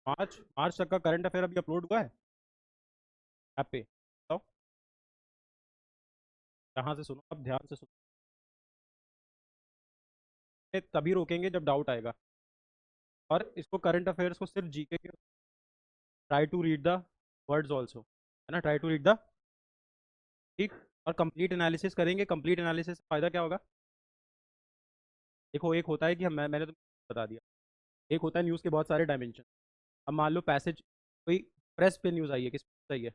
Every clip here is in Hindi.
मार्च मार्च तक का करंट अफेयर अभी अपलोड हुआ है ऐप पे, बताओ। यहाँ से सुनो, अब ध्यान से सुनो। ये तभी रोकेंगे जब डाउट आएगा। और इसको करंट अफेयर्स को सिर्फ जीके के, try to read the words also, है ना, ट्राई टू रीड द, ठीक। और कंप्लीट एनालिसिस करेंगे। कंप्लीट एनालिसिस से फायदा क्या होगा? देखो, एक होता है कि मैंने तुमको बता दिया, एक होता है न्यूज़ के बहुत सारे डायमेंशन। अब मान लो पैसेज, कोई प्रेस पे न्यूज़ आई है, किस पे आई है?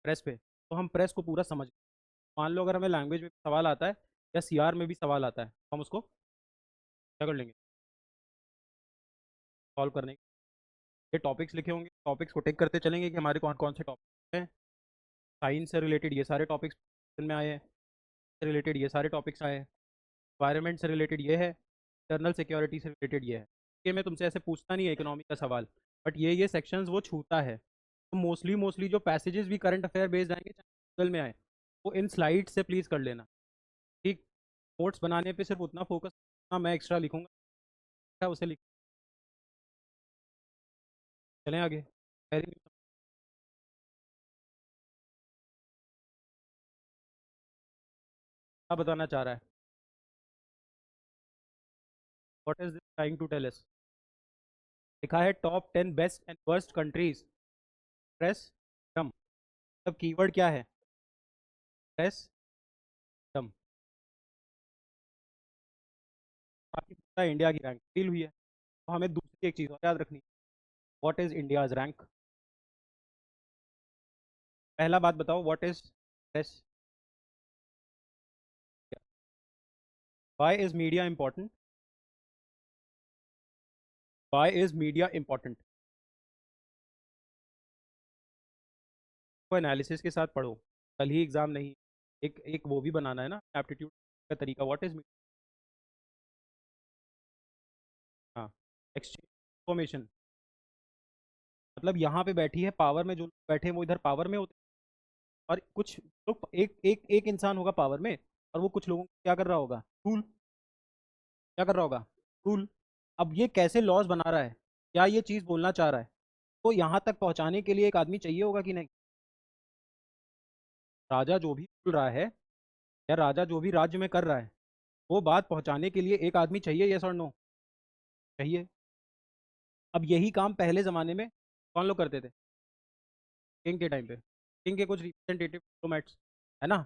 प्रेस पे। तो हम प्रेस को पूरा समझ, मान लो अगर हमें लैंग्वेज में सवाल आता है या सीआर में भी सवाल आता है, तो हम उसको क्या कर लेंगे? सॉल्व करने के ये टॉपिक्स लिखे होंगे, टॉपिक्स को टेक करते चलेंगे कि हमारे कौन कौन से टॉपिक हैं। साइंस से रिलेटेड ये सारे टॉपिक्स में आए हैं, से रिलेटेड ये सारे टॉपिक्स आए हैं, एनवायरनमेंट से रिलेटेड ये है, इंटरनल सिक्योरिटी से रिलेटेड ये है। ये मैं तुमसे ऐसे पूछता नहीं है इकोनॉमी का सवाल, बट ये सेक्शंस वो छूता है। तो मोस्टली मोस्टली जो पैसेजेस भी करंट अफेयर बेस्ड आएंगे, चाहे गूगल में आए, वो इन स्लाइड से प्लीज़ कर लेना, ठीक। नोट्स बनाने पे सिर्फ उतना फोकस, हाँ मैं एक्स्ट्रा लिखूंगा, क्या उसे लिख, चलें आगे। क्या बताना चाह रहा है? What is this trying to tell us? लिखा है top 10 best and worst countries, press डम। तब कीवर्ड क्या है? प्रेस डम। बाकी पूरा इंडिया की रैंक फील हुई है। तो हमें दूसरी एक चीज़ और याद रखनी, व्हाट इज इंडियाज रैंक। पहला बात बताओ, what is press, why is media important, why is media important? को एनालिसिस के साथ पढ़ो, कल ही एग्जाम नहीं, एक एक वो भी बनाना है ना एप्टीट्यूड का तरीका, व्हाट इज, हाँ, एक्सचेंज इन्फॉर्मेशन। मतलब यहाँ पे बैठी है पावर में, जो लोग बैठे हैं वो इधर पावर में होते हैं, और कुछ लोग, एक एक एक इंसान होगा पावर में, और वो कुछ लोगों को क्या कर रहा होगा, रूल, क्या कर रहा होगा, रूल। अब ये कैसे लॉज बना रहा है, क्या ये चीज़ बोलना चाह रहा है? तो यहाँ तक पहुँचाने के लिए एक आदमी चाहिए होगा कि नहीं? राजा जो भी बोल रहा है, या राजा जो भी राज्य में कर रहा है, वो बात पहुँचाने के लिए एक आदमी चाहिए, यस और नो? चाहिए। अब यही काम पहले ज़माने में कौन लोग करते थे? किंग के टाइम पे, किंग के कुछ रिप्रेजेंटेटिव डिप्लोमेट्स, है ना।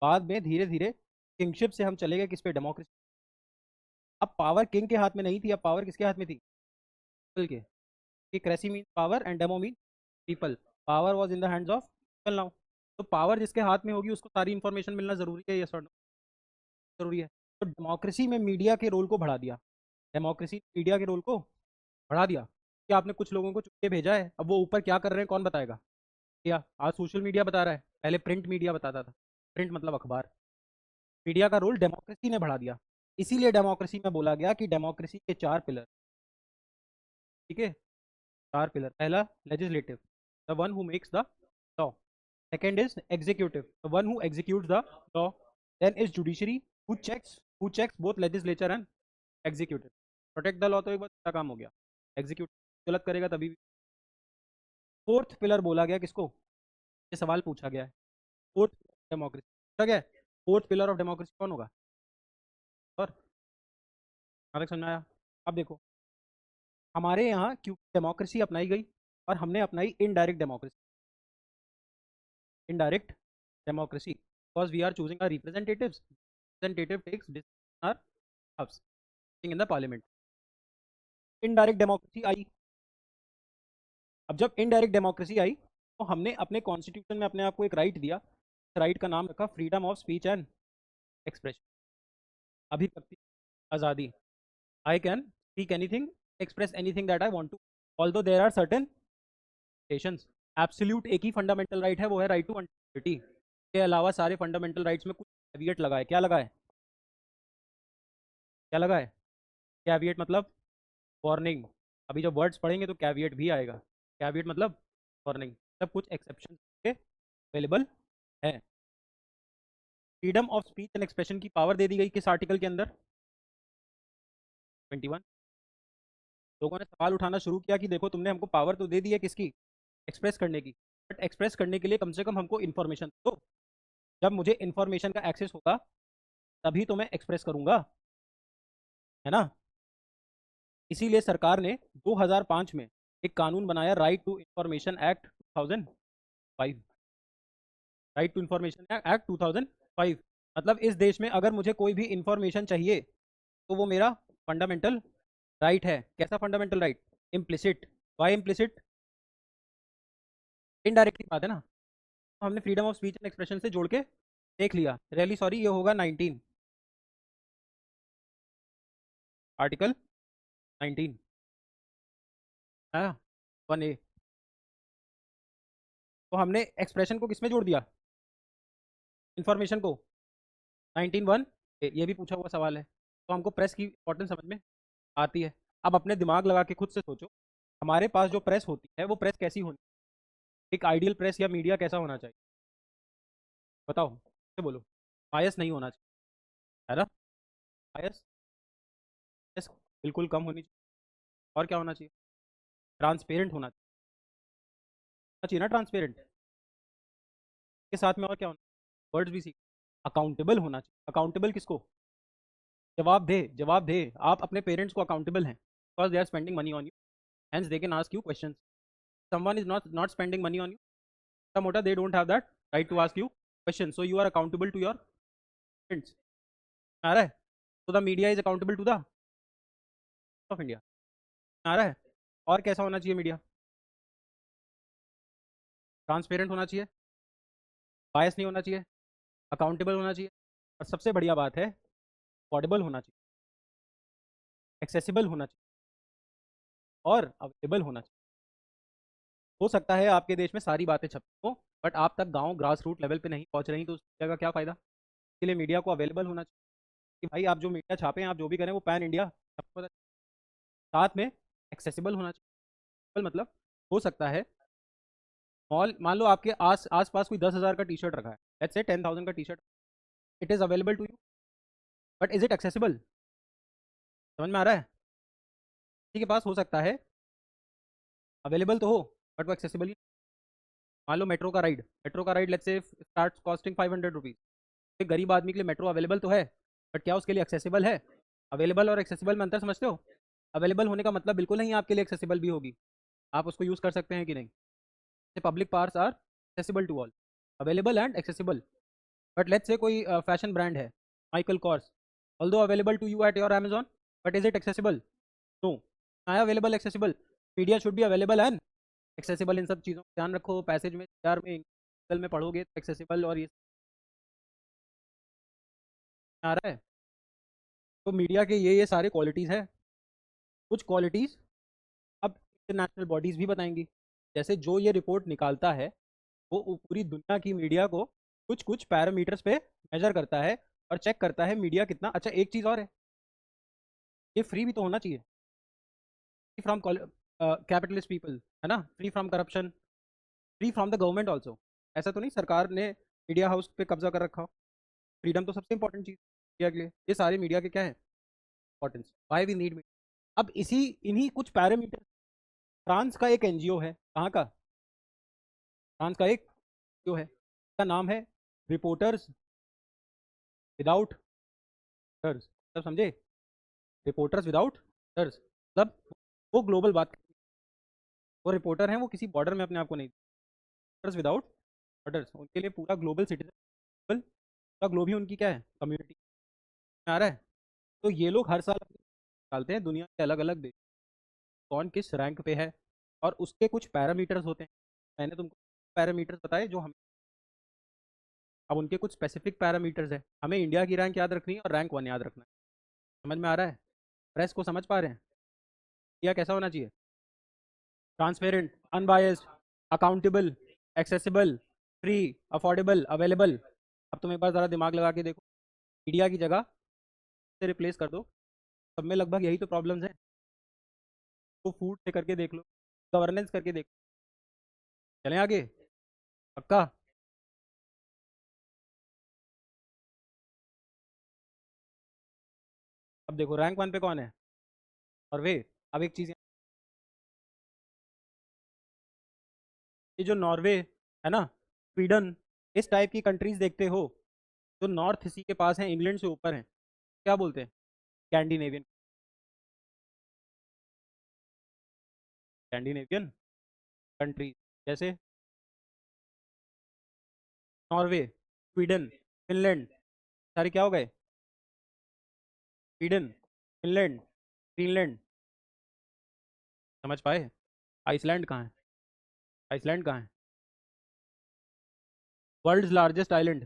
बाद में धीरे धीरे किंगशिप से हम चले गए किस पे, डेमोक्रेसी। अब पावर किंग के हाथ में नहीं थी, अब पावर किसके हाथ में थी? पीपल के। कि cracy mean power and demo mean people. Power was in the hands of people now. तो पावर जिसके हाथ में होगी उसको सारी इंफॉर्मेशन मिलना जरूरी है, यस और नो? जरूरी है। तो डेमोक्रेसी में मीडिया के रोल को बढ़ा दिया, डेमोक्रेसी मीडिया के रोल को बढ़ा दिया। कि आपने कुछ लोगों को चुन के भेजा है, अब वो ऊपर क्या कर रहे हैं कौन बताएगा? क्या आज सोशल मीडिया बता रहा है, पहले प्रिंट मीडिया बताता था। प्रिंट मतलब अखबार। मीडिया का रोल डेमोक्रेसी ने बढ़ा दिया। इसीलिए डेमोक्रेसी में बोला गया कि डेमोक्रेसी के 4 पिलर, ठीक है। 4 पिलर, पहला legislative, the one who makes the law. Second is executive, the one who execute the law. Then is judiciary, who checks both legislature and executive. Protect the law तो एक बार का काम हो गया, एग्जीक्यूटिव गलत करेगा तभी भी। फोर्थ पिलर बोला गया किसको, ये सवाल पूछा गया है, फोर्थ डेमोक्रेसी पूछा गया है। फोर्थ पिलर ऑफ डेमोक्रेसी कौन होगा? और आगे समझ में आया? अब देखो, हमारे यहाँ क्यों डेमोक्रेसी अपनाई गई, और हमने अपनाई indirect democracy. Indirect democracy, because we are choosing our representatives, representative takes decision our house in the parliament. Indirect democracy आई। अब जब इनडायरेक्ट डेमोक्रेसी आई, तो हमने अपने कॉन्स्टिट्यूशन में अपने आप को एक राइट दिया, राइट का नाम रखा freedom of speech and expression, अभिव्यक्ति आज़ादी। I can speak anything, express anything that I want to, although there are certain limitations. Absolute एक ही फंडामेंटल राइट है, वो है राइट टू अनलिटी। के अलावा सारे फंडामेंटल राइट्स में कुछ कैविएट लगा है, क्या लगा है, क्या लगा है? कैविएट मतलब वार्निंग। अभी जब वर्ड्स पढ़ेंगे तो कैविएट भी आएगा। कैविएट मतलब वार्निंग, सब कुछ एक्सेप्शन के अवेलेबल है। Freedom of speech and expression की पावर दे दी गई किस आर्टिकल के अंदर? 21। लोगों ने सवाल उठाना शुरू किया कि देखो तुमने हमको पावर तो दे दी है किसकी, एक्सप्रेस करने की, बट एक्सप्रेस करने के लिए कम से कम हमको इन्फॉर्मेशन दो। जब मुझे इन्फॉर्मेशन का एक्सेस होगा तभी तो मैं एक्सप्रेस करूंगा, है ना। इसीलिए सरकार ने 2005 में एक कानून बनाया, right to information act 2005। Right to information act 2005। मतलब इस देश में अगर मुझे कोई भी इंफॉर्मेशन चाहिए तो वो मेरा फंडामेंटल राइट है। कैसा fundamental right? Implicit. Why implicit? Indirectly बात है ना। तो हमने freedom of speech and expression से जोड़ के देख लिया। रियली सॉरी, ये होगा 19, आर्टिकल 19 है, 1A। तो हमने एक्सप्रेशन को किसमें जोड़ दिया? इंफॉर्मेशन को 19(1). ये भी पूछा हुआ सवाल है, तो हमको प्रेस की इंपॉर्टेंस समझ में आती है। अब अपने दिमाग लगा के खुद से सोचो, हमारे पास जो प्रेस होती है वो प्रेस कैसी होनी? एक आइडियल प्रेस या मीडिया कैसा होना चाहिए? बताओ, से बोलो। बायस नहीं होना चाहिए, है ना। बायस बिल्कुल कम होनी चाहिए। और क्या होना चाहिए? ट्रांसपेरेंट होना चाहिए ना, ट्रांसपेरेंट के साथ में। और क्या होना? वर्ड्स भी सीख। अकाउंटेबल होना चाहिए। अकाउंटेबल किसको? जवाब दे, जवाब दे। आप अपने पेरेंट्स को अकाउंटेबल हैं because they are spending money on you, hence they can ask you questions. Someone is not spending money on you, मोटा, they don't have that right to ask you questions, so you are accountable to your parents। आ रहा है? so the media is accountable to the of India। आ रहा है? और कैसा होना चाहिए मीडिया? ट्रांसपेरेंट होना चाहिए, बायस नहीं होना चाहिए, अकाउंटेबल होना चाहिए, और सबसे बढ़िया बात है अफोर्डेबल होना चाहिए, एक्सेसिबल होना चाहिए, और अवेलेबल होना चाहिए। हो सकता है आपके देश में सारी बातें छपती हो, बट आप तक गांव ग्रास रूट लेवल पे नहीं पहुंच रही, तो उस जगह क्या फ़ायदा? इसके लिए मीडिया को अवेलेबल होना चाहिए कि भाई आप जो मीडिया छापें, आप जो भी करें वो पैन इंडिया सबको पता। साथ में एक्सेसिबल होना चाहिए। मतलब हो सकता है मॉल, मान लो आपके आस पास कोई 10,000 का टी शर्ट रखा है, लेट्स से 10,000 का T shirt, it is available to you, but is it accessible? समझ में आ रहा है? किसी के पास हो सकता है अवेलेबल तो हो, बट वो एक्सेसिबल ही। मान लो मेट्रो का ride let's say start costing 500 rupees. एक गरीब आदमी के लिए मेट्रो अवेलेबल तो है, बट क्या उसके लिए एक्सेसिबल है? अवेलेबल और एक्सेसिबल में अंतर समझते हो? अवेलेबल होने का मतलब बिल्कुल नहीं आपके लिए एक्सेसिबल भी होगी, आप उसको यूज़ कर सकते हैं कि नहीं। Public parks are accessible to all, available and accessible. But let's say कोई फैशन ब्रांड है, Michael Kors, although available to you at your Amazon, but is it accessible? No. I available accessible. Media should be available and accessible. इन सब चीज़ों का ध्यान रखो, पैसेज में यार में में पढ़ोगे तो एक्सेसिबल और ये आ रहा है। तो मीडिया के ये सारे क्वालिटीज़ है। कुछ क्वालिटीज़ अब इंटरनेशनल बॉडीज़ भी बताएंगी। जैसे जो ये रिपोर्ट निकालता है वो पूरी दुनिया की मीडिया को कुछ कुछ पैरामीटर्स पे मेजर करता है और चेक करता है मीडिया कितना अच्छा। एक चीज़ और है, ये फ्री भी तो होना चाहिए, फ्री फ्रॉम कैपिटलिस्ट पीपल, है ना, free from corruption, free from the government also. ऐसा तो नहीं सरकार ने मीडिया हाउस पे कब्जा कर रखा हो। फ्रीडम तो सबसे इंपॉर्टेंट चीज़ मीडिया के लिए। ये सारे मीडिया के क्या है importance, why we need media. अब इसी इन्हीं कुछ पैरामीटर, फ्रांस का एक एनजीओ है, कहाँ का? फ्रांस का एक जो है, उसका नाम है रिपोर्टर्स विदाउट बॉर्डर्स। सब समझे? रिपोर्टर्स विदाउट बॉर्डर्स मतलब वो ग्लोबल बात, वो रिपोर्टर हैं, वो किसी बॉर्डर में अपने आप को नहीं, रिपोर्टर्स विदाउट बॉर्डर्स, उनके लिए पूरा ग्लोबल सिटीजन, पूरा ग्लोब ही उनकी क्या है, कम्युनिटी। आ रहा है? तो ये लोग हर साल निकालते हैं दुनिया के अलग अलग देश, कौन किस रैंक पे है, और उसके कुछ पैरामीटर्स होते हैं। मैंने तुमको पैरामीटर्स बताए जो हम, अब उनके कुछ स्पेसिफिक पैरामीटर्स है। हमें इंडिया की रैंक याद रखनी है और रैंक 1 याद रखना है। समझ में आ रहा है? प्रेस को समझ पा रहे हैं? इंडिया कैसा होना चाहिए? Transparent, unbiased, accountable, accessible, free, affordable, available. अब तुम एक बार ज़रा दिमाग लगा के देखो, मीडिया की जगह से रिप्लेस कर दो। सब में लगभग यही तो प्रॉब्लम्स हैं। तो फूड से करके देख लो, गवर्नेंस करके देख, चलें आगे, पक्का। अब देखो रैंक 1 पे कौन है, और वे। अब एक चीज़ ये जो नॉर्वे है ना, स्वीडन, इस टाइप की कंट्रीज देखते हो जो नॉर्थ सी के पास हैं, इंग्लैंड से ऊपर हैं, क्या बोलते हैं? स्कैंडिनेवियन। स्कैंडिनेवियन कंट्रीज जैसे नॉर्वे, स्वीडन, फिनलैंड, सारे क्या हो गए? Sweden, Finland, Greenland. समझ पाए? आइसलैंड कहाँ है? आइसलैंड कहाँ है? World's largest island,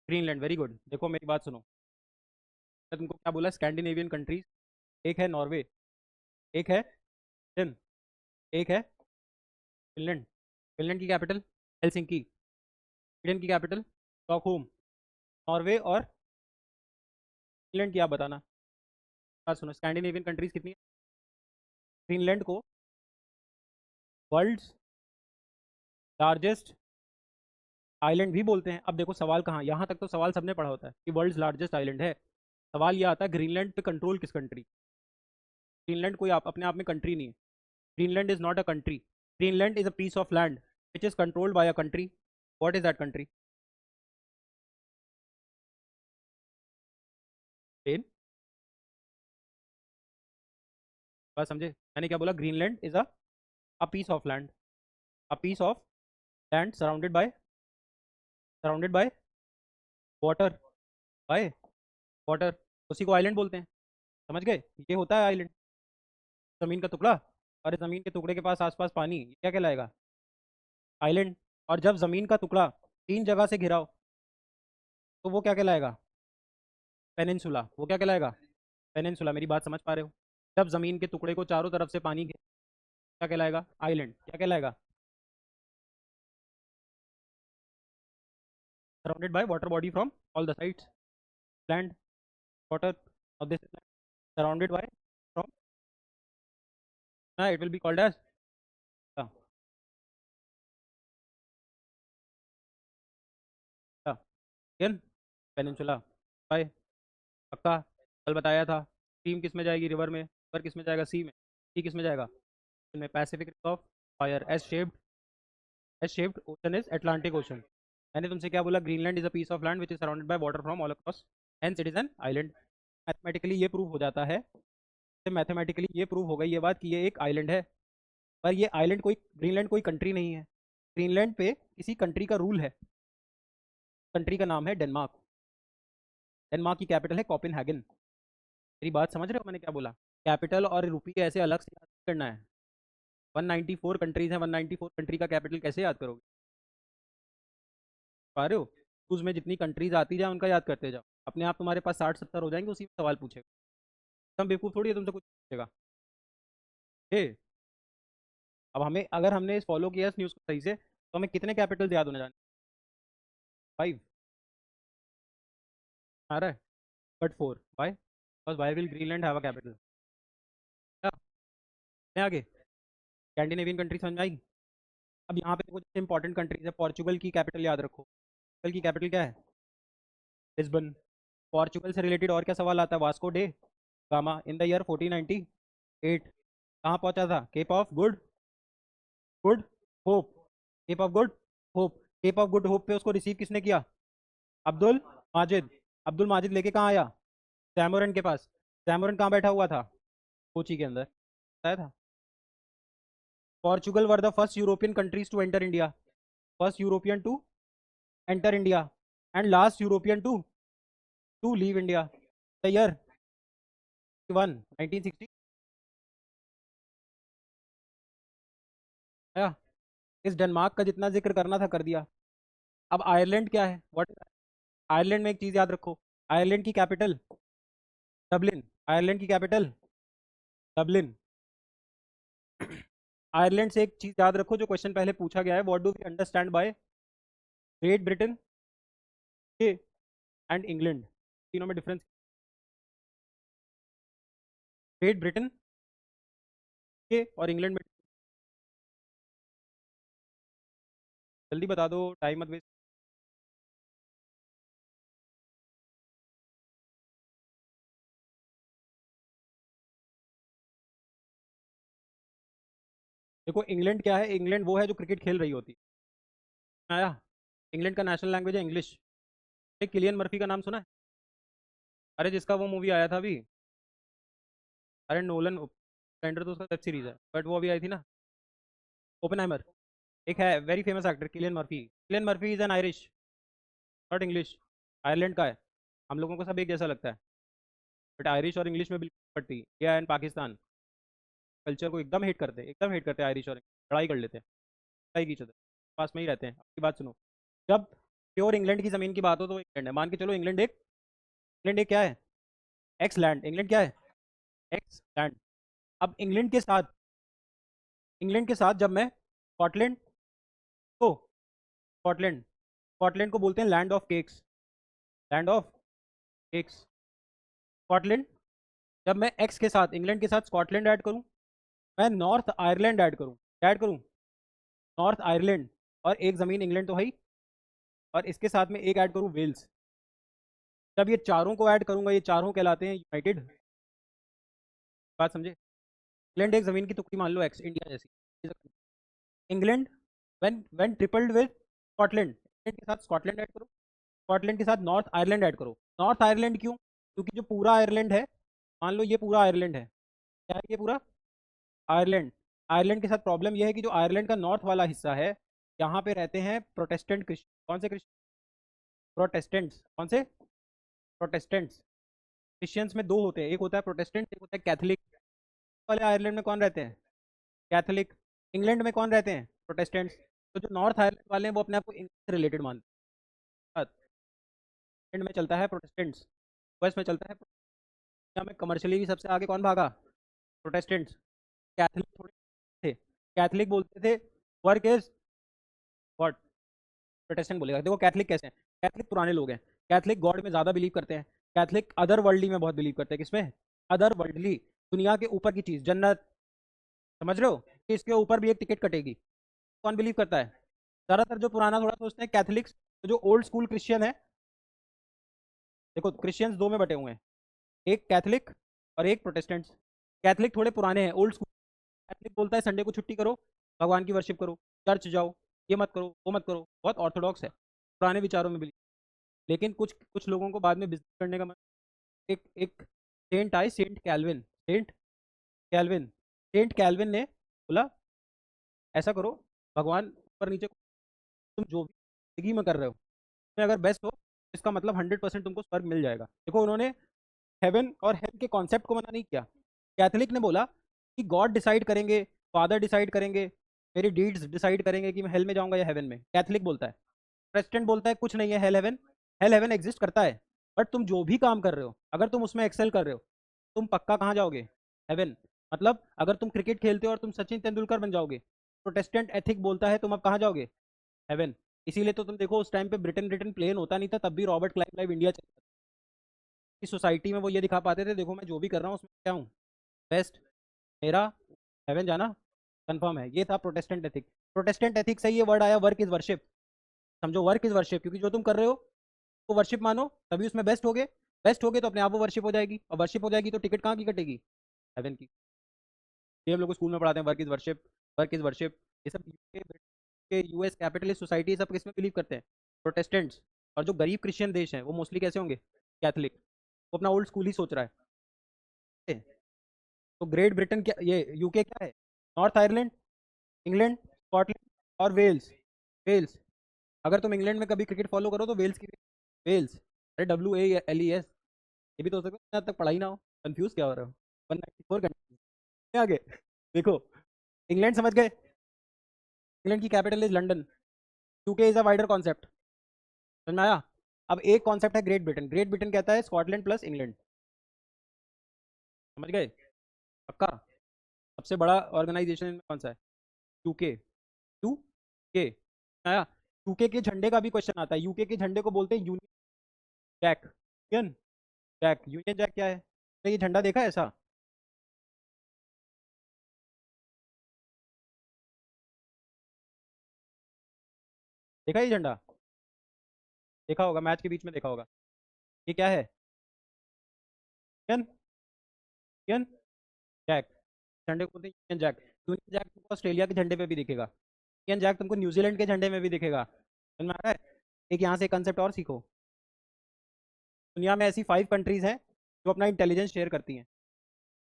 Greenland. Very good. देखो मेरी बात सुनो, मैं तुमको क्या बोला? स्कैंडिनेवियन कंट्रीज, एक है नॉर्वे, एक है स्वीडन, एक है फिनलैंड। फिनलैंड की कैपिटल हेलसिंकी, स्वीडन की कैपिटल स्टॉकहोम, नॉर्वे और फिनलैंड की आप बताना। बात सुनो, स्कैंडिनेवियन कंट्रीज कितनी है? फिनलैंड को वर्ल्ड्स लार्जेस्ट आइलैंड भी बोलते हैं। अब देखो सवाल कहाँ, यहाँ तक तो सवाल सबने पढ़ा होता है कि वर्ल्ड्स लार्जेस्ट आइलैंड है। सवाल ये आता है ग्रीनलैंड पे कंट्रोल किस कंट्री? ग्रीनलैंड कोई आप अपने आप में कंट्री नहीं है। Greenland is not a country. Greenland is a piece of land which is controlled by a country. What is that country? Spain. बात समझे मैंने क्या बोला? Greenland is a piece of land, a piece of land surrounded by water, by water, उसी को आइलैंड बोलते हैं। समझ गए? ये होता है आइलैंड, जमीन का टुकड़ा, और इस जमीन के टुकड़े के पास आसपास पानी, ये क्या कहलाएगा? आइलैंड। और जब जमीन का टुकड़ा तीन जगह से घिरा हो तो वो क्या कहलाएगा? पेनिनसुला। वो क्या कहलाएगा? पेनिनसुला। मेरी बात समझ पा रहे हो? जब जमीन के टुकड़े को चारों तरफ से पानी घिरे, क्या कहलाएगा? आइलैंड। क्या कहलाएगा? Surrounded by water body from all the sides, land, water, और दिस सराउंडेड बाय फ्रॉम, ना it will be called as peninsula. By. पक्का? कल बताया था। स्ट्रीम किस में जाएगी? रिवर में। रिवर किस में जाएगा? सी में। सी किस में जाएगा? में Pacific ring of fire. S shaped ocean is Atlantic ocean. मैंने तुमसे क्या बोला? Greenland is a piece of land which is surrounded by water from all across, hence it is an island. Mathematically ये प्रूव हो जाता है, मैथमेटिकली ये प्रूव हो गई ये बात कि ये एक आइलैंड है। पर ये आइलैंड कोई, ग्रीनलैंड कोई कंट्री नहीं है। ग्रीनलैंड पे किसी कंट्री का रूल है। कंट्री का नाम है डेनमार्क। डेनमार्क की कैपिटल है कोपेनहेगन। मेरी बात समझ रहे हो मैंने क्या बोला? कैपिटल और रुपये ऐसे अलग से याद नहीं करना है। 194 कंट्रीज हैं, 194 कंट्री का कैपिटल कैसे याद करोगे? पा रहे हो? उसमें जितनी कंट्रीज आती जाए उनका याद करते जाओ, अपने आप तुम्हारे पास 60-70 हो जाएंगे, उसी में सवाल पूछेगा। तुम बेवकूफ़ थोड़ी है, तुमसे कुछ पूछेगा। ए, अब हमें, अगर हमने इस फॉलो किया इस न्यूज़ को सही से, तो हमें कितने कैपिटल्स याद होने जाने? 5 आ रहा है, बट 4 वाई? बस why will Greenland have a capital? क्या मैं आगे? स्कैंडिनेवियन कंट्री समझ में आई? अब यहाँ पे कुछ इंपॉर्टेंट कंट्रीज है। पोर्चुगल की कैपिटल याद रखो। पोर्चुगल की कैपिटल क्या है? लिस्बन। पोर्चुगल से रिलेटेड और क्या सवाल आता है? Vasco da Gama in the year 1498 कहाँ पहुंचा था? Cape of Good Hope. Cape of Good Hope. Cape of Good Hope पे उसको रिसीव किसने किया? अब्दुल माजिद। अब्दुल माजिद लेके कहाँ आया? सैमोरन के पास। सैमोरन कहाँ बैठा हुआ था? कोची के अंदर, बताया था। Portugal were the first European countries to enter India. First European to enter India and last European to leave India. The year 1960। इस डेनमार्क का जितना जिक्र करना था कर दिया। अब आयरलैंड क्या है? व्हाट? आयरलैंड में एक चीज याद रखो, आयरलैंड की कैपिटल डबलिन। आयरलैंड की कैपिटल डबलिन। आयरलैंड से एक चीज याद रखो जो क्वेश्चन पहले पूछा गया है, what do we understand by Great Britain and England? तीनों में डिफरेंस। ग्रेट ब्रिटेन के और इंग्लैंड में, जल्दी बता दो, टाइम मत वेस्ट। देखो इंग्लैंड क्या है, इंग्लैंड वो है जो क्रिकेट खेल रही होती है। आया, इंग्लैंड का नेशनल लैंग्वेज है इंग्लिश। एक किलियन मर्फी का नाम सुना है? अरे जिसका वो मूवी आया था अभी, अरे नोलन टेंडर तो उसका वेब सीरीज है, बट वो अभी आई थी ना, ओपनहाइमर। एक है very famous actor Cillian Murphy, Cillian Murphy is an Irish, not English. Ireland का है। हम लोगों को सब एक जैसा लगता है, बट आयरिश और इंग्लिश में बिल्कुल पट्टी। इंडिया एंड पाकिस्तान कल्चर को एकदम हेट करते हैं, एकदम हेट करते हैं आयरिश और लड़ाई कर लेते हैं, लड़ाई की चलते पास में ही रहते हैं। आपकी बात सुनो, जब प्योर इंग्लैंड की ज़मीन की बात हो तो वो इंग्लैंड है, मान के चलो इंग्लैंड एक क्या है, एक्स लैंड। इंग्लैंड क्या है, एक्स लैंड। अब इंग्लैंड के साथ जब मैं स्कॉटलैंड को, स्कॉटलैंड स्कॉटलैंड को बोलते हैं land of cakes, land of cakes Scotland. जब मैं एक्स के साथ इंग्लैंड के साथ स्कॉटलैंड ऐड करूं, मैं नॉर्थ आयरलैंड ऐड करूं नॉर्थ आयरलैंड, और एक ज़मीन इंग्लैंड तो है ही, और इसके साथ में एक ऐड करूं वेल्स। जब ये चारों को ऐड करूंगा, ये चारों कहलाते हैं यूनाइटेड। बात समझे? इंग्लैंड एक ज़मीन की टुकड़ी मान लो, एक्स इंडिया जैसी। England when when tripled with Scotland, England के साथ स्कॉटलैंड ऐड करो, स्कॉटलैंड के साथ नॉर्थ आयरलैंड ऐड करो। नॉर्थ आयरलैंड क्यों? क्योंकि जो पूरा आयरलैंड है, मान लो ये पूरा आयरलैंड है, क्या है ये पूरा आयरलैंड। आयरलैंड के साथ प्रॉब्लम यह है कि जो आयरलैंड का नॉर्थ वाला हिस्सा है, यहाँ पे रहते हैं प्रोटेस्टेंट क्रिश्चियन। कौन से क्रिश्चियन? प्रोटेस्टेंट्स। कौन से? प्रोटेस्टेंट्स। क्रिश्चियंस में दो होते हैं, एक होता है प्रोटेस्टेंट, एक होता है कैथलिक। वाले आयरलैंड में कौन रहते हैं? कैथलिक। इंग्लैंड में कौन रहते हैं? प्रोटेस्टेंट्स। तो जो नॉर्थ आयरलैंड वाले हैं वो अपने आप को इंग्लैंड से रिलेटेड मानते हैं। इंग्लैंड में चलता है प्रोटेस्टेंट्स, वेस्ट में चलता है। इंडिया में कमर्शियली भी सबसे आगे कौन भागा? प्रोटेस्टेंट्स। कैथलिक थोड़े थे, कैथलिक बोलते थे वर्क इज व्हाट, प्रोटेस्टेंट बोलेगा। देखो कैथलिक कैसे हैं, कैथलिक पुराने लोग हैं, कैथलिक गॉड में ज़्यादा बिलीव करते हैं, कैथलिक अदर वर्ल्डली में बहुत बिलीव करते हैं। किसमें? अदर वर्ल्डली, दुनिया के ऊपर की चीज़, जन्नत। समझ रहे हो कि इसके ऊपर भी एक टिकट कटेगी? कौन बिलीव करता है? ज़्यादातर जो पुराना थोड़ा सोचते हैं कैथलिक्स। तो जो ओल्ड स्कूल क्रिश्चियन है, देखो क्रिश्चियंस दो में बटे हुए हैं, एक कैथलिक और एक प्रोटेस्टेंट्स। कैथलिक थोड़े पुराने हैं, ओल्ड स्कूल। कैथलिक बोलता है संडे को छुट्टी करो, भगवान की वर्शिप करो, चर्च जाओ, ये मत करो वो मत करो, बहुत ऑर्थोडॉक्स है, पुराने विचारों में बिलीव। लेकिन कुछ कुछ लोगों को बाद में बिजनेस करने का मन। एक एक सेंट आए, सेंट कैल्विन सेंट कैल्विन ने बोला ऐसा करो, भगवान ऊपर नीचे, तुम जो भी जिंदगी में कर रहे हो उसमें अगर बेस्ट हो, इसका मतलब 100% तुमको स्वर्ग मिल जाएगा। देखो उन्होंने हेवन और हेल के कॉन्सेप्ट को मना नहीं किया। कैथलिक ने बोला कि गॉड डिसाइड करेंगे, फादर डिसाइड करेंगे, मेरी डीड्स डिसाइड करेंगे कि मैं हेल में जाऊंगा या हेवन में। कैथलिक बोलता है। प्रेसिडेंट बोलता है कुछ नहीं है hell heaven, hell heaven exist करता है, बट तुम जो भी काम कर रहे हो अगर तुम उसमें एक्सेल कर रहे हो, तुम पक्का कहाँ जाओगे? हेवन। मतलब अगर तुम क्रिकेट खेलते हो और तुम सचिन तेंदुलकर बन जाओगे, प्रोटेस्टेंट एथिक बोलता है तुम अब कहाँ जाओगे? हेवन। इसीलिए तो तुम देखो उस टाइम पे ब्रिटेन ब्रिटेन प्लेन होता नहीं था, तब भी रॉबर्ट क्लाइव लाइव इंडिया चलता था। इस सोसाइटी में वो ये दिखा पाते थे, देखो मैं जो भी कर रहा हूँ उसमें क्या हूँ, बेस्ट, मेरा हेवन जाना कंफर्म है। ये था प्रोटेस्टेंट एथिक। प्रोटेस्टेंट एथिक से ये वर्ड आया वर्क इज वर्शिप। समझो वर्क इज वर्शिप, क्योंकि जो तुम कर रहे हो तो वर्शिप मानो, तभी उसमें बेस्ट हो गए तो अपने आप वो वर्शिप हो जाएगी, और वर्शिप हो जाएगी तो टिकट कहाँ की कटेगी? हेवन की। ये हम लोग स्कूल में पढ़ाते हैं work is worship, work is worship. ये सब के यूएस कैपिटलिस्ट सोसाइटी सब किसमें बिलीव करते हैं? प्रोटेस्टेंट्स। और जो गरीब क्रिश्चियन देश हैं वो मोस्टली कैसे होंगे? कैथलिक। वो अपना ओल्ड स्कूल ही सोच रहा है। तो ग्रेट ब्रिटेन क्या, ये यूके क्या है? नॉर्थ आयरलैंड, इंग्लैंड, स्कॉटलैंड और वेल्स। वेल्स। अगर तुम इंग्लैंड में कभी क्रिकेट फॉलो करो तो वेल्स की, वेल्स, अरे WALES। ये भी तो हो सकता है तक पढ़ाई ना हो, कंफ्यूज क्या हो रहे हो? 194 कंट्री आगे। देखो इंग्लैंड समझ गए, इंग्लैंड की capital is London. UK is a wider concept, समझ में आया? अब एक कॉन्सेप्ट है ग्रेट ब्रिटेन, ग्रेट ब्रिटेन कहता है स्कॉटलैंड प्लस इंग्लैंड। समझ गए? पक्का? सबसे बड़ा ऑर्गेनाइजेशन इनमें कौन सा है? यूके। यूके आया। यूके के झंडे का भी क्वेश्चन आता है, यूके के झंडे को बोलते हैं Union Jack. Union Jack, Union Jack क्या है? तो ये झंडा देखा है ऐसा? देखा है ये झंडा? देखा होगा, मैच के बीच में देखा होगा। ये क्या है? Union Union Jack. झंडे को बोलते हैं यूनियन जैक। यूनियन जैक तुमको ऑस्ट्रेलिया के झंडे पे भी दिखेगा, यूनियन जैक तुमको न्यूजीलैंड के झंडे में भी दिखेगा। समझ में आ रहा है? एक यहाँ से कंसेप्ट और सीखो। दुनिया में ऐसी 5 कंट्रीज हैं जो अपना इंटेलिजेंस शेयर करती हैं,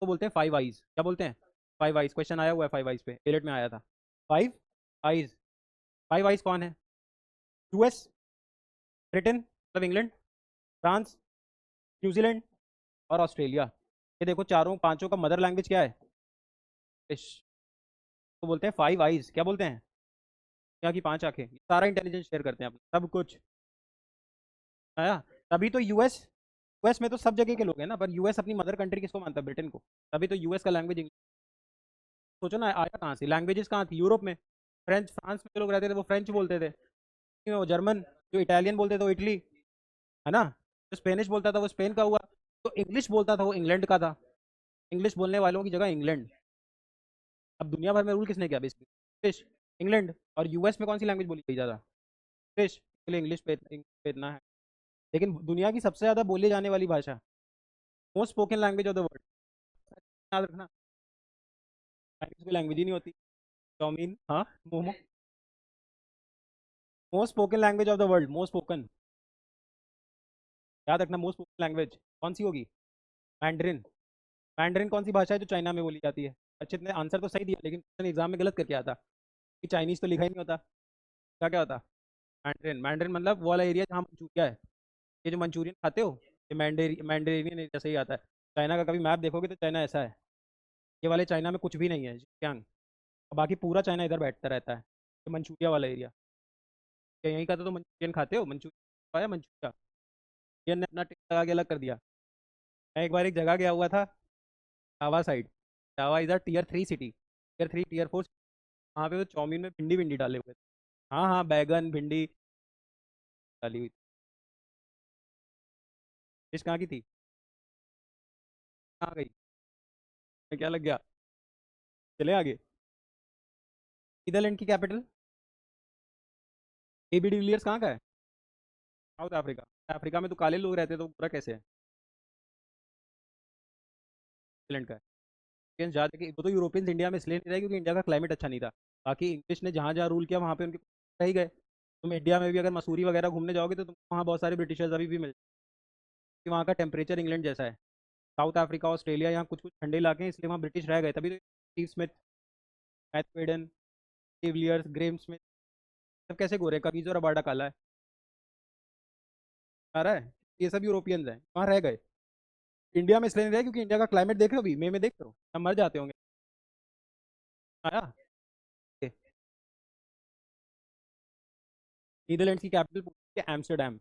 तो बोलते हैं 5 आइज। क्या बोलते हैं? 5 आइज। क्वेश्चन आया हुआ है 5 आइज पे, एलेट में आया था। 5 आइज। 5 आइज कौन है? यूएस, ब्रिटेन मतलब इंग्लैंड, फ्रांस, न्यूजीलैंड और ऑस्ट्रेलिया। ये देखो चारों पांचों का मदर लैंग्वेज क्या है? इंग्लिश। तो बोलते हैं 5 आइज। क्या बोलते हैं? यहाँ की 5 आंखें। ये सारा इंटेलिजेंस शेयर करते हैं अपना, सब कुछ। आया? तभी तो यूएस, यूएस में तो सब जगह के लोग हैं ना, पर यूएस अपनी मदर कंट्री किसको मानता है? ब्रिटेन को। तभी तो यूएस का लैंग्वेज इंग्लिश। सोचो ना आया कहाँ से? लैंग्वेजेस कहाँ थी? यूरोप में। फ्रेंच, फ्रांस में जो लोग रहते थे वो फ्रेंच बोलते थे, वो जर्मन, जो इटालियन बोलते थे वो इटली, है ना? जो स्पेनिश बोलता था वो स्पेन का हुआ। तो इंग्लिश बोलता था वो इंग्लैंड का था। इंग्लिश बोलने वालों की जगह इंग्लैंड। अब दुनिया भर में रूल किसने किया बेसिकली? British, England. और यूएस में कौन सी लैंग्वेज बोली गई ज़्यादा? ब्रिटिश, के लिए इंग्लिश पे इतना है। लेकिन दुनिया की सबसे ज़्यादा बोली जाने वाली भाषा, most spoken language of the world, याद रखना। चाइनीज कोई लैंग्वेज ही नहीं होती। चाउमीन, हाँ, momo. Most spoken language of the world, most spoken. याद रखना, मोस्ट स्पोकन लैंग्वेज कौन सी होगी? मैंड्रिन। मैंड्रिन कौन सी भाषा है जो चाइना में बोली जाती है? अच्छे ने आंसर तो सही दिया, लेकिन एग्जाम में गलत करके आता कि चाइनीज तो लिखा ही नहीं होता। क्या क्या होता? मैंड्रिन। मैंड्रिन मतलब वो वाला एरिया जहाँ मंचूरिया है। ये जो मंचूरियन खाते हो, ये मैंडेरियन एरिया से ही आता है। चाइना का कभी मैप देखोगे तो चाइना ऐसा है। ये वाले चाइना में कुछ भी नहीं है, जियांग। और बाकी पूरा चाइना इधर बैठता रहता है, ये मंचूरिया वाला एरिया। क्या यहीं का तो मंचूरियन खाते हो? मंचूरियन खाया मंचूरिया? इंडियन ने अपना टिक लगा के अलग कर दिया। मैं एक बार एक जगह गया हुआ था, जावा साइड। जावा इधर टीयर 3 सिटी, टीयर 3 टीयर 4। वहाँ पे वो चाउमीन में भिंडी भिंडी डाले हुए थे। हाँ हाँ, बैगन भिंडी डाली हुई। डिश कहाँ की थी? कहाँ गई? क्या लग गया? चले आगे। नीदरलैंड की कैपिटल? एबी डिविलियर्स कहाँ का है? South Africa. अफ्रीका में तो काले लोग रहते, तो पूरा कैसे है? न्यूजीलैंड का है। यूरोपियंस ज़्यादा कि वो तो यूरोपियंस इंडिया में इसलिए नहीं रहे क्योंकि इंडिया का क्लाइमेट अच्छा नहीं था। बाकी इंग्लिश ने जहाँ जहाँ रूल किया वहाँ पे उनके रह ही गए। तुम इंडिया में भी अगर मसूरी वगैरह घूमने जाओगे तो तुमको वहाँ बहुत सारे ब्रिटिशर्स अभी भी मिल, कि वहाँ का टेम्परेचर इंग्लैंड जैसा है। साउथ अफ्रीका, ऑस्ट्रेलिया, यहाँ कुछ कुछ ठंडे इलाके हैं, इसलिए वहाँ ब्रिटिश रह गए। तभी तो स्टीव स्मिथ, मैथमेडन, डिविलियर्स, ग्रेम स्मिथ, सब कैसे गोरे? कबीज और अबाडा काला है। आ रहा है? ये सब यूरोपियंस हैं, वहाँ रह गए। इंडिया में इसलिए नहीं रहे क्योंकि इंडिया का क्लाइमेट देख लो, अभी मई में देख लो, हम मर जाते होंगे। आया? नीदरलैंड की कैपिटल एम्स्टर्डम।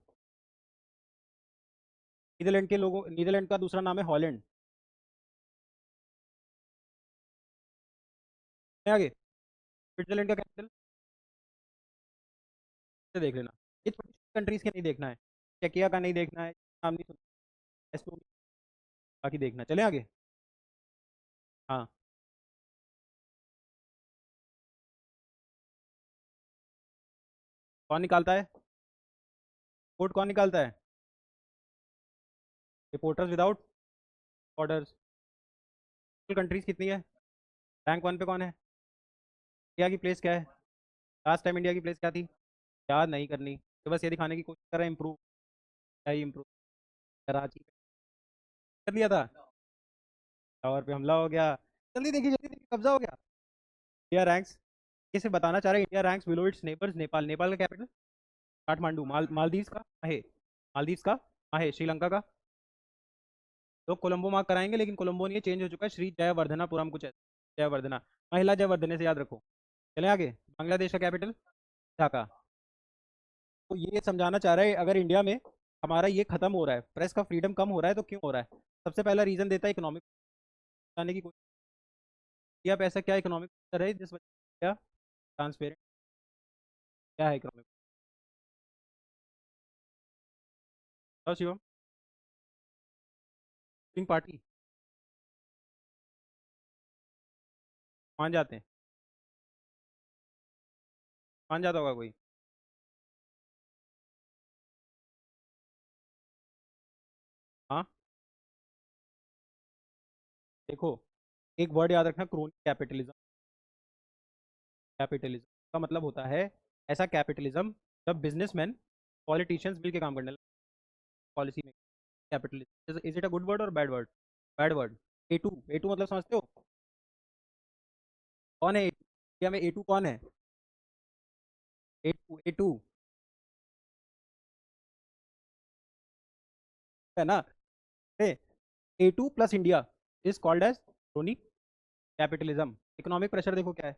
नीदरलैंड का दूसरा नाम है हॉलैंड। आगे। स्विट्जरलैंड का कैपिटल से देख लेना। ये छोटी कंट्रीज के नहीं देखना है। चेकिया का नहीं देखना है, नाम नहीं सुनना। एस्टोनिया, बाकी देखना। चले आगे। हाँ। कौन निकालता है? रिपोर्ट कौन निकालता है? Reporters without borders. कंट्रीज कितनी है? रैंक 1 पे कौन है? इंडिया की प्लेस क्या है? लास्ट टाइम इंडिया की प्लेस क्या थी? याद नहीं करनी, तो बस ये दिखाने की कोशिश कर रहे हैं इम्प्रूव। क्या ही इम्प्रूव? कराची कर लिया था, लाहौर पे हमला हो गया। जल्दी देखिए, कब्जा हो गया। इंडिया रैंक्स, इसे बताना चाह रहे हैं, India ranks below it's neighbours. Nepal. Nepal का कैपिटल काठमांडू। मालदीव्स का माहे। मालदीव्स का माहे। श्रीलंका का? लोग कोलंबो मार्क कराएंगे, लेकिन कोलंबो नहीं है, चेंज हो चुका है, श्री जयवर्धनापुरम कुछ है। जयवर्धना, महिला जयवर्धने से याद रखो। चले आगे। बांग्लादेश का कैपिटल ढाका। तो ये समझाना चाह रहा है अगर इंडिया में हमारा ये खत्म हो रहा है, प्रेस का फ्रीडम कम हो रहा है, तो क्यों हो रहा है? सबसे पहला रीजन देता है इकोनॉमिक, जाने की कोशिश किया। पैसा क्या इकोनॉमिक है जिस वजह से क्या ट्रांसपेरेंट, क्या है इकोनॉमिक? शिवम, पार्टी मान जाते हैं, मान जाता होगा कोई। हाँ। देखो, एक वर्ड याद रखना, क्रोनी कैपिटलिज्म। कैपिटलिज्म का मतलब होता है ऐसा कैपिटलिज्म जब बिजनेसमैन पॉलिटिशियंस मिल के काम करने लगे पॉलिसी में। Capitalism is it a good word और bad word? Bad word. A two मतलब समझते हो? कौन है इंडिया में ए टू कौन है? ए टू है ना? A two plus India is called as crony capitalism. Economic pressure देखो क्या है।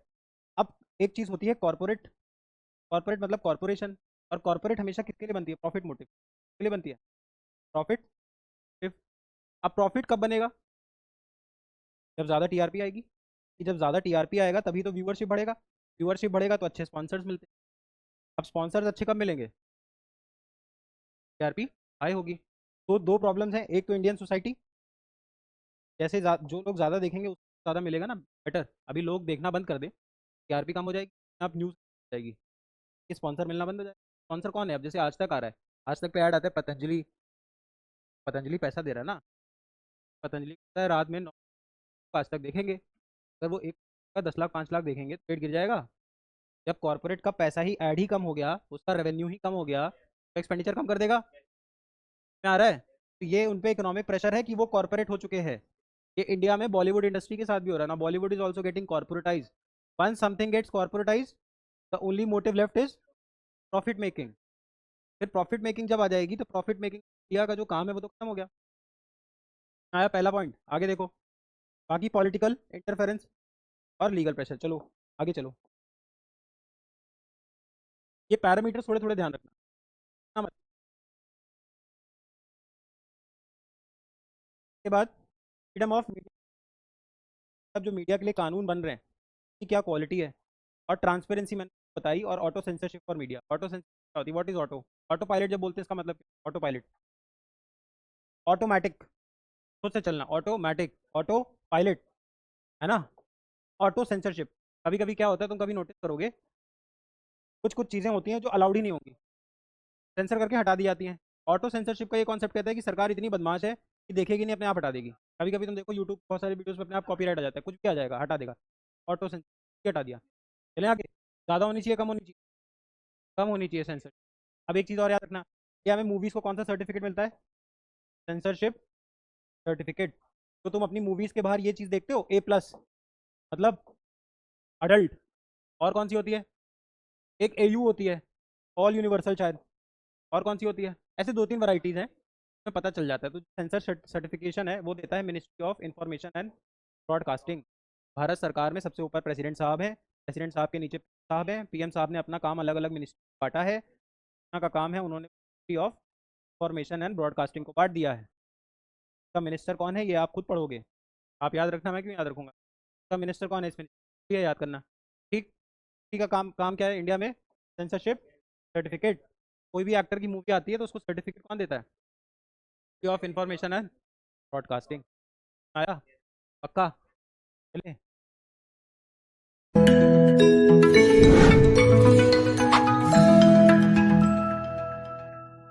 अब एक चीज होती है कॉर्पोरेट। कॉर्पोरेट मतलब कॉर्पोरेशन। और कॉर्पोरेट हमेशा किसके लिए बनती है? प्रॉफिट मोटिव के लिए बनती है। प्रॉफिट। अब प्रॉफिट कब बनेगा? जब ज़्यादा टीआरपी आएगी। कि जब ज़्यादा टीआरपी आएगा तभी तो व्यूअरशिप बढ़ेगा। व्यूअरशिप बढ़ेगा तो अच्छे स्पॉन्सर्स मिलते हैं। अब स्पॉन्सर्स अच्छे कब मिलेंगे? टीआरपी हाई होगी। तो दो प्रॉब्लम्स हैं। एक तो इंडियन सोसाइटी जैसे जो लोग ज़्यादा देखेंगे उसको ज़्यादा मिलेगा ना बेटर। अभी लोग देखना बंद कर दे, टीआरपी कम हो जाएगी, अब न्यूज़ जाएगी कि स्पॉन्सर मिलना बंद हो जाएगा। स्पॉन्सर कौन है? अब जैसे आज तक आ रहा है, आज तक पे ऐड आता है पतंजलि। पतंजलि पैसा दे रहा है ना। पतंजलि का रात में 9 आज तक देखेंगे। अगर वो एक का 10 लाख 5 लाख देखेंगे तो पेट गिर जाएगा। जब कॉर्पोरेट का पैसा ही ऐड ही कम हो गया, उसका रेवेन्यू ही कम हो गया, तो एक्सपेंडिचर कम कर देगा। में आ रहा है? तो ये उन पे इकोनॉमिक प्रेशर है कि वो कॉर्पोरेट हो चुके हैं। ये इंडिया में बॉलीवुड इंडस्ट्री के साथ भी हो रहा है ना। Bollywood is also getting corporatize. Once something gets corporatize the only motive left is profit making. फिर प्रॉफिट मेकिंग जब आ जाएगी तो प्रॉफिट मेकिंग इंडिया का जो काम है वो तो खत्म हो गया। आया पहला पॉइंट। आगे देखो। बाकी पॉलिटिकल इंटरफेरेंस और लीगल प्रेशर। चलो आगे चलो। ये पैरामीटर थोड़े थोड़े ध्यान रखना। हाँ, के बाद फ्रीडम ऑफ मीडिया। अब जो मीडिया के लिए कानून बन रहे हैं की क्या क्वालिटी है। और ट्रांसपेरेंसी मैंने बताई। और auto censorship for media. Auto censorship क्या होती है? What is auto? Auto pilot जब बोलते हैं इसका मतलब ऑटो पायलट ऑटोमेटिक। खुद से चलना ऑटोमेटिक। ऑटो पायलट है ना। Auto censorship. कभी कभी क्या होता है तुम कभी नोटिस करोगे, कुछ कुछ चीज़ें होती हैं जो अलाउड ही नहीं होंगी, सेंसर करके हटा दी जाती हैं। ऑटो सेंसरशिप का ये कॉन्सेप्ट कहता है कि सरकार इतनी बदमाश है कि देखेगी नहीं, अपने आप हटा देगी। कभी कभी तुम देखो यूट्यूब बहुत सारे वीडियोस में अपने आप कॉपीराइट आ जाता है, कुछ भी आ जाएगा हटा देगा। ऑटो सेंसर हटा दिया। चले आगे। ज़्यादा होनी चाहिए कम होनी चाहिए? कम होनी चाहिए सेंसर। अब एक चीज़ और याद रखना, क्या हमें मूवीज़ को कौन सा सर्टिफिकेट मिलता है? Censorship certificate. तो तुम अपनी मूवीज़ के बाहर ये चीज़ देखते हो A+ मतलब अडल्ट। और कौन सी होती है? एक AU होती है, ऑल यूनिवर्सल शायद। और कौन सी होती है? ऐसे दो तीन वैराइटीज़ हैं, में पता चल जाता है। तो सेंसर सर्टिफिकेशन है वो देता है ministry of information and broadcasting. Bharat सरकार में सबसे ऊपर प्रेसिडेंट साहब हैं। प्रेसिडेंट साहब के नीचे साहब हैं। पीएम साहब ने अपना काम अलग अलग मिनिस्ट्री बांटा है। का काम है उन्होंने ministry of information and broadcasting को बांट दिया है। इसका मिनिस्टर कौन है ये आप खुद पढ़ोगे। आप याद रखना, मैं क्यों याद रखूंगा। इसका मिनिस्टर कौन है इस मिनिस्ट्री, ये याद करना। ठीक। ठीक का काम काम क्या है इंडिया में? Censorship certificate. कोई भी एक्टर की मूवी आती है तो उसको सर्टिफिकेट कौन देता है? Ministry of information and broadcasting. आया? पक्का? चले।